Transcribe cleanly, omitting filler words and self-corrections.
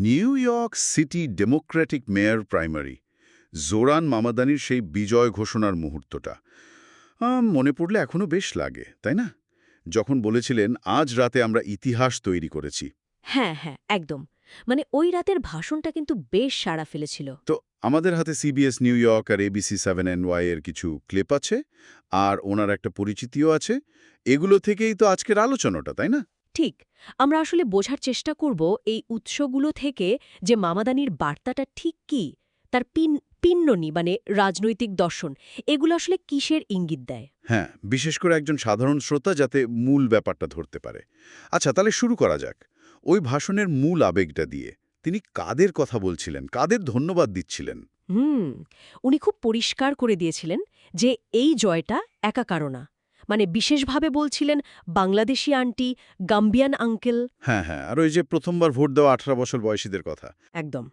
New York City Democratic mayor primary Zohran মামাদানির সেই বিজয় ঘোষণার মুহূর্তটা মনে পড়লে এখনো বেশ লাগে, তাই না? যখন বলেছিলেন আজ রাতে আমরা ইতিহাস তৈরি করেছি। হ্যাঁ, হ্যাঁ, একদম। মানে ওই রাতের ভাষণটা কিন্তু বেশ সাড়া ফেলেছিল। তো আমাদের হাতে সিবিএস নিউ ইয়র্ক আর এবিসি 7NY এর কিছু ক্লিপ আছে, আর ওনার একটা পরিচিতিও আছে। এগুলো থেকেই তো আজকের আলোচনাটা, তাই না? ঠিক। আমরা আসলে বোঝার চেষ্টা করব এই উৎসগুলো থেকে যে মামাদানির বার্তাটা ঠিক কি, তার পিন্ননি মানে রাজনৈতিক দর্শন, এগুলো আসলে কিসের ইঙ্গিত দেয়। হ্যাঁ, বিশেষ করে একজন সাধারণ শ্রোতা যাতে মূল ব্যাপারটা ধরতে পারে। আচ্ছা, তাহলে শুরু করা যাক ওই ভাষণের মূল আবেগটা দিয়ে। তিনি কাদের কথা বলছিলেন, কাদের ধন্যবাদ দিচ্ছিলেন? হুম, উনি খুব পরিষ্কার করে দিয়েছিলেন যে এই জয়টা একা কারো না। মানে বিশেষভাবে বলছিলেন বাংলাদেশি আন্টি, গাম্বিয়ান আঙ্কেল। হ্যাঁ, হ্যাঁ, আর ওই যে প্রথমবার ভোট দেওয়া 18 বছর বয়সীদের কথা। একদম।